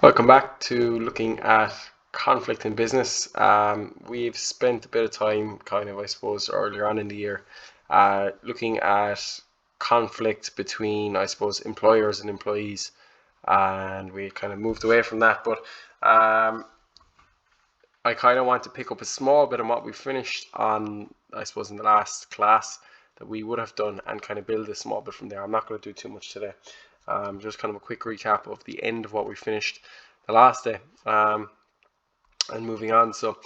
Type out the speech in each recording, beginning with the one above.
Welcome back to looking at conflict in business. We've spent a bit of time, I suppose, earlier on in the year, looking at conflict between, I suppose, employers and employees, and we kind of moved away from that. But I kind of want to pick up a small bit on what we finished on, I suppose, in the last class that we would have done, and kind of build a small bit from there. I'm not going to do too much today. Just kind of a quick recap of the end of what we finished the last day, and moving on. So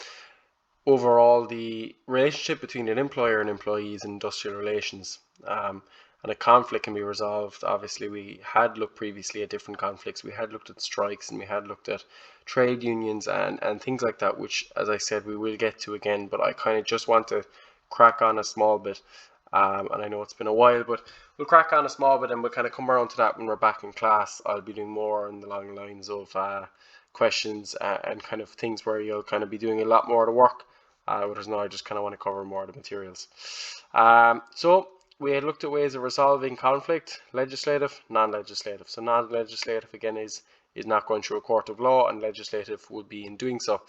overall, the relationship between an employer and employee is industrial relations, and a conflict can be resolved. Obviously, we had looked previously at different conflicts. We had looked at strikes, and we had looked at trade unions and things like that, which, as I said, we will get to again, but I kind of just want to crack on a small bit. And I know it's been a while, but we'll crack on a small bit and we'll kind of come around to that when we're back in class. I'll be doing more in the long lines of questions and kind of things where you'll kind of be doing a lot more of the work, whereas now I just kind of want to cover more of the materials. So we had looked at ways of resolving conflict: legislative, non-legislative. So non-legislative, again, is not going through a court of law, and legislative would be in doing so.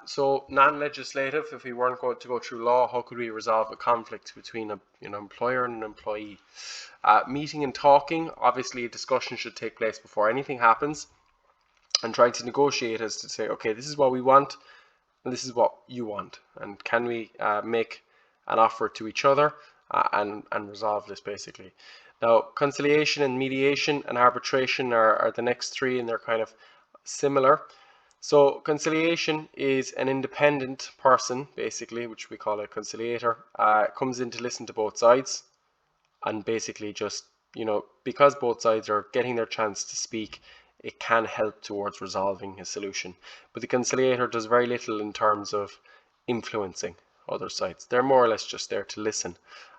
So non-legislative, if we weren't going to go through law, how could we resolve a conflict between an employer and an employee? Meeting and talking. Obviously, a discussion should take place before anything happens, and trying to negotiate as to say, okay, this is what we want, and this is what you want, and can we make an offer to each other and resolve this, basically. Now, conciliation and mediation and arbitration are the next three, and they're kind of similar. So conciliation is an independent person, basically, which we call a conciliator, comes in to listen to both sides, and basically just, because both sides are getting their chance to speak, it can help towards resolving a solution. But the conciliator does very little in terms of influencing other sides. They're more or less just there to listen.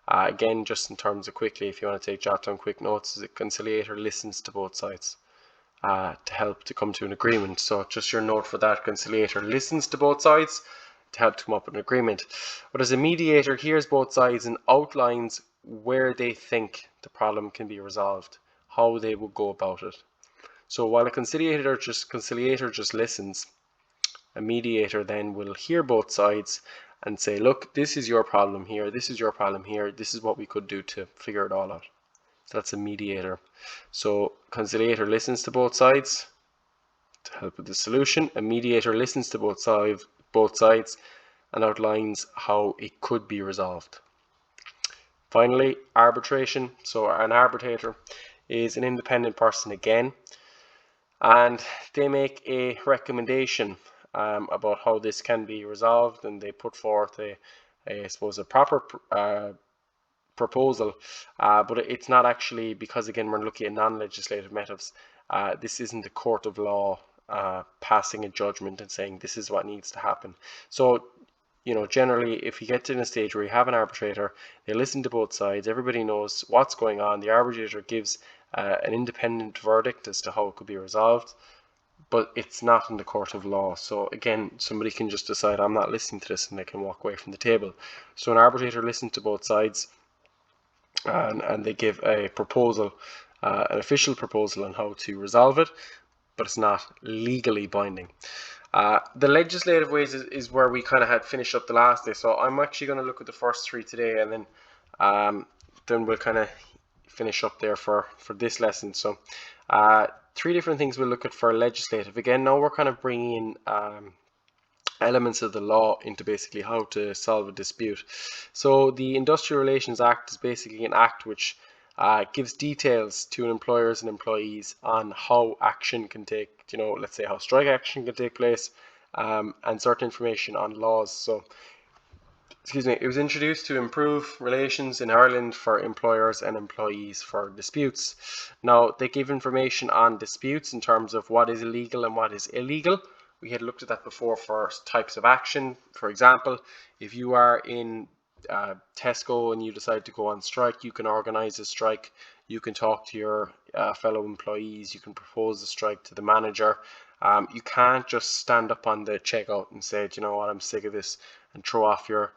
Again, just in terms of quickly, if you want to jot down quick notes, the conciliator listens to both sides to help to come to an agreement. So just your note for that: conciliator listens to both sides to help to come up with an agreement. But as a mediator, hears both sides and outlines where they think the problem can be resolved, how they will go about it. So while a conciliator just listens, a mediator then will hear both sides and say, look, this is your problem here, this is your problem here, this is what we could do to figure it all out. So that's a mediator. So conciliator listens to both sides to help with the solution. A mediator listens to both sides and outlines how it could be resolved. Finally, arbitration. So an arbitrator is an independent person again, and they make a recommendation about how this can be resolved, and they put forth I suppose a proper proposal, but it's not actually, because again we're looking at non-legislative methods. This isn't a court of law passing a judgment and saying this is what needs to happen. So generally, if you get to a stage where you have an arbitrator, they listen to both sides, everybody knows what's going on, the arbitrator gives an independent verdict as to how it could be resolved, but it's not in the court of law. So again, somebody can just decide, I'm not listening to this, and they can walk away from the table. So an arbitrator listens to both sides, and they give a proposal, an official proposal on how to resolve it, but it's not legally binding. The legislative ways is where we kind of had finished up the last day. So I'm actually going to look at the first three today, and then we'll kind of finish up there for this lesson. So three different things we'll look at for legislative. Again, now we're kind of bringing in elements of the law into basically how to solve a dispute. So the Industrial Relations Act is basically an act which gives details to employers and employees on how action can take, let's say how strike action can take place, and certain information on laws. So it was introduced to improve relations in Ireland for employers and employees for disputes. Now, they give information on disputes in terms of what is illegal and what is illegal. We had looked at that before for types of action. For example, if you are in Tesco and you decide to go on strike, you can organize a strike, you can talk to your fellow employees, you can propose a strike to the manager. You can't just stand up on the checkout and say, you know what, I'm sick of this, and throw off your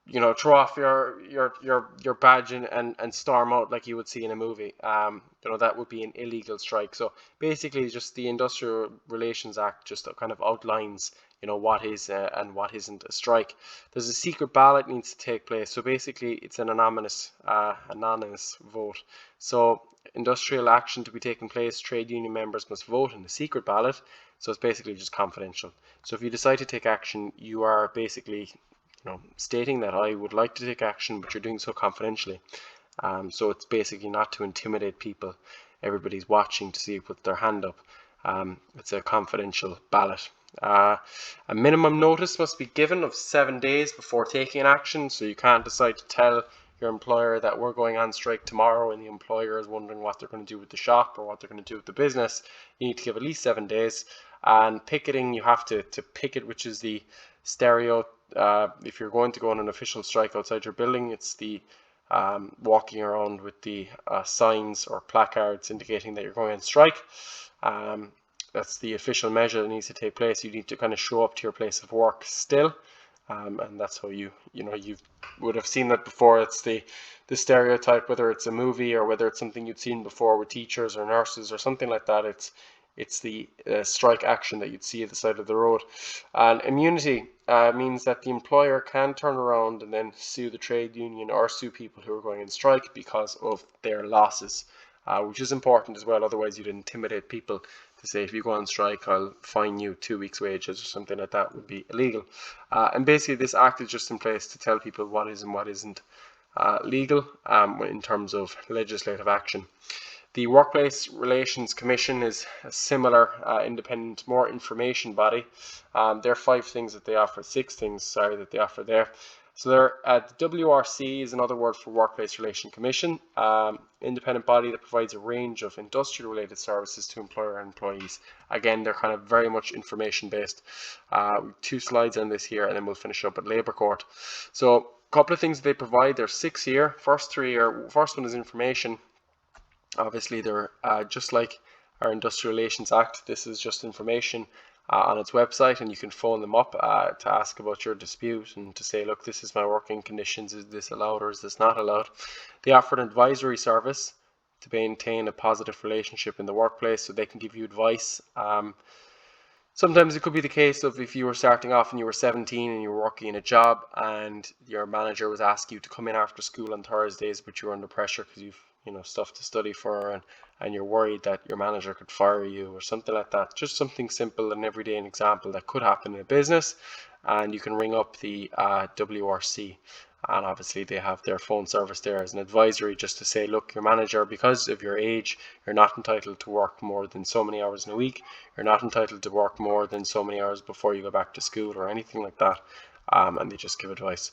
throw off your badge and storm out like you would see in a movie. That would be an illegal strike. So basically, just the Industrial Relations Act just kind of outlines, what is and what isn't a strike. There's a secret ballot needs to take place. So basically, it's an anonymous vote. So industrial action to be taking place, trade union members must vote in a secret ballot. So it's basically just confidential. So if you decide to take action, you are basically stating that I would like to take action, but you're doing so confidentially. So it's basically not to intimidate people. Everybody's watching to see who puts their hand up. It's a confidential ballot. A minimum notice must be given of 7 days before taking an action. So you can't decide to tell your employer that we're going on strike tomorrow and the employer is wondering what they're going to do with the shop or what they're going to do with the business. You need to give at least 7 days. And picketing, you have to picket, which is the stereo. If you're going to go on an official strike outside your building, it's the walking around with the signs or placards indicating that you're going on strike. That's the official measure that needs to take place. You need to kind of show up to your place of work still, and that's how you would have seen that before. It's the stereotype, whether it's a movie or whether it's something you'd seen before with teachers or nurses or something like that. It's the strike action that you'd see at the side of the road. And immunity means that the employer can turn around and then sue the trade union or sue people who are going on strike because of their losses, which is important as well. Otherwise, you'd intimidate people to say, if you go on strike, I'll fine you 2 weeks' wages or something like that. Would be illegal. And basically, this act is just in place to tell people what is and what isn't legal in terms of legislative action. The Workplace Relations Commission is a similar independent, more information body. There are 5 things that they offer, 6 things, sorry, that they offer there. So the WRC is another word for Workplace Relations Commission, independent body that provides a range of industrial-related services to employer and employees. Again, they're kind of very much information-based. 2 slides on this here, and then we'll finish up at Labour Court. So a couple of things that they provide. There's 6 here. First one is information. Obviously, they're just like our Industrial Relations Act. This is just information on its website, and you can phone them up to ask about your dispute and to say, look, this is my working conditions. Is this allowed or is this not allowed? They offer an advisory service to maintain a positive relationship in the workplace, so they can give you advice. Sometimes it could be the case of if you were starting off and you were 17 and you were working in a job and your manager was asking you to come in after school on Thursdays, but you're under pressure because you've stuff to study for, and you're worried that your manager could fire you or something like that. Just something simple and everyday example that could happen in a business, and you can ring up the WRC, and obviously they have their phone service there as an advisory, just to say, look, your manager, because of your age, you're not entitled to work more than so many hours in a week, you're not entitled to work more than so many hours before you go back to school or anything like that, and they just give advice.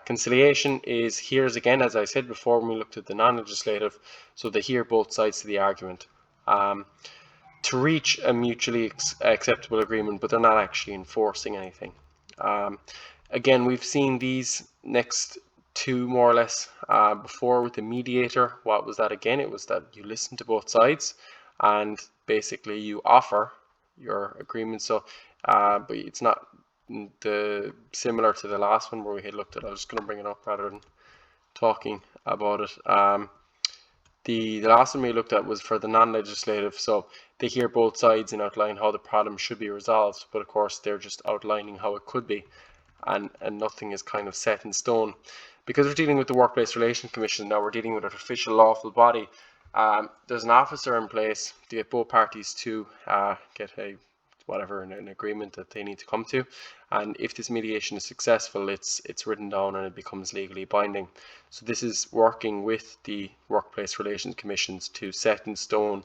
Conciliation is hears again, as I said before when we looked at the non-legislative, so they hear both sides to the argument to reach a mutually acceptable agreement, but they're not actually enforcing anything. Again, we've seen these next 2 more or less before with the mediator. What was that again? It was that you listen to both sides and basically you offer your agreement. So, but it's not similar to the last one where we had looked at. I was just going to bring it up rather than talking about it. The last one we looked at was for the non-legislative, so they hear both sides and outline how the problem should be resolved, but of course they're just outlining how it could be, and nothing is kind of set in stone. Because we're dealing with the Workplace Relations Commission now, we're dealing with an official lawful body. There's an officer in place to get both parties to get an agreement that they need to come to, and if this mediation is successful, it's written down and it becomes legally binding. So this is working with the Workplace Relations Commissions to set in stone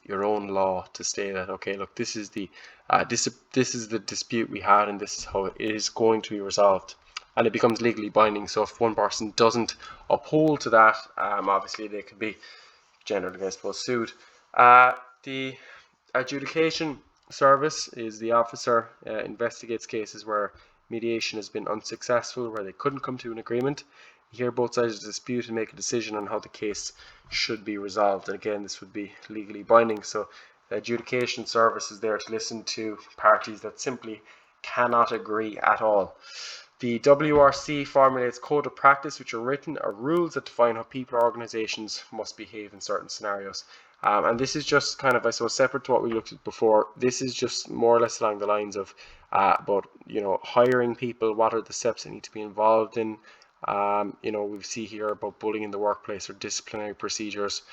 your own law to say that, okay, look, this is the dispute we had and this is how it is going to be resolved, and it becomes legally binding. So if one person doesn't uphold to that, obviously they could be generally, I suppose, sued. The adjudication service is the officer investigates cases where mediation has been unsuccessful, where they couldn't come to an agreement. You hear both sides of the dispute and make a decision on how the case should be resolved. And again, this would be legally binding. So the adjudication service is there to listen to parties that simply cannot agree at all. The WRC formulates code of practice which are written or rules that define how people or organizations must behave in certain scenarios. And this is just kind of, I suppose, separate to what we looked at before. This is just more or less along the lines of about, hiring people, what are the steps that need to be involved in. We see here about bullying in the workplace or disciplinary procedures.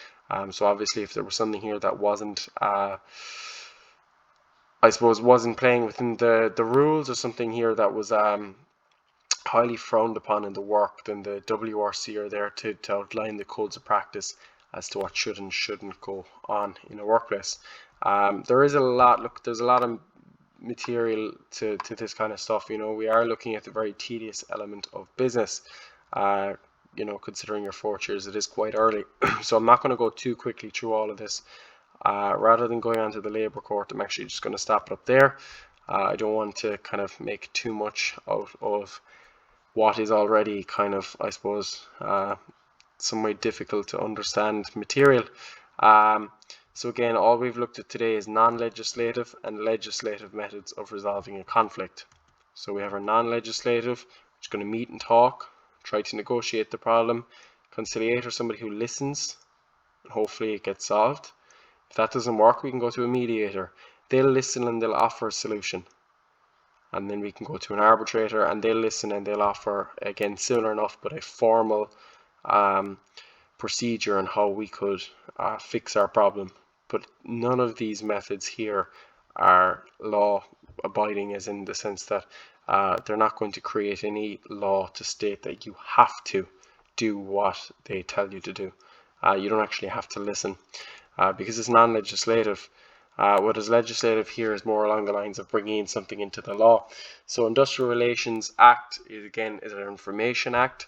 So obviously if there was something here that wasn't, wasn't playing within the rules, or something here that was highly frowned upon in the work, then the WRC are there to outline the codes of practice as to what should and shouldn't go on in a workplace. There's a lot of material to this kind of stuff. We are looking at the very tedious element of business. Considering your 4 years, it is quite early. So I'm not going to go too quickly through all of this. Rather than going on to the labour court, I'm actually just going to stop it up there. I don't want to kind of make too much of what is already kind of, I suppose, some way difficult to understand material. So again, all we've looked at today is non-legislative and legislative methods of resolving a conflict. So we have our non-legislative, which is going to meet and talk, try to negotiate the problem. Conciliator, somebody who listens, and hopefully it gets solved. If that doesn't work, we can go to a mediator. They'll listen and they'll offer a solution. And then we can go to an arbitrator, and they'll listen and they'll offer, again, similar enough, but a formal procedure on how we could fix our problem. But none of these methods here are law abiding, as in the sense that they're not going to create any law to state that you have to do what they tell you to do. You don't actually have to listen because it's non-legislative. What is legislative here is more along the lines of bringing in something into the law. So Industrial Relations Act is an information act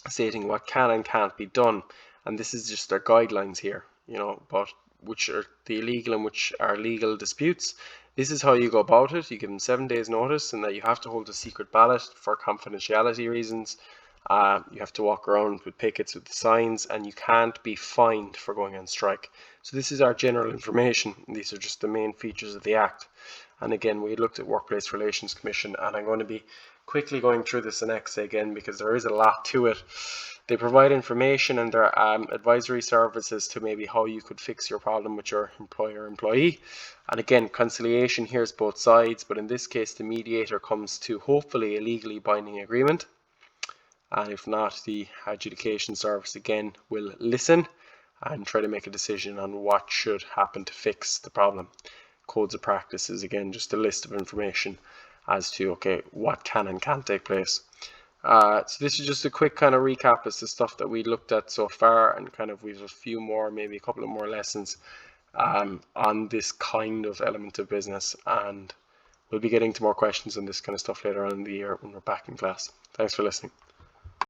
stating what can and can't be done, and this is just their guidelines here, about which are the illegal and which are legal disputes. This is how you go about it. You give them 7 days notice, and that you have to hold a secret ballot for confidentiality reasons. You have to walk around with pickets with the signs, and you can't be fined for going on strike. So this is our general information. These are just the main features of the Act. And again, we looked at Workplace Relations Commission, and I'm going to be quickly going through this annex again because there is a lot to it. They provide information and their advisory services to maybe how you could fix your problem with your employer-employee. And again, conciliation here is both sides, but in this case, the mediator comes to hopefully a legally binding agreement. And if not, the adjudication service again will listen and try to make a decision on what should happen to fix the problem. Codes of practice is again just a list of information as to what can and can't take place. So this is just a quick kind of recap as to stuff that we looked at so far, and kind of we have a few more, maybe a couple of more lessons on this kind of element of business, and we'll be getting to more questions on this kind of stuff later on in the year when we're back in class. Thanks for listening.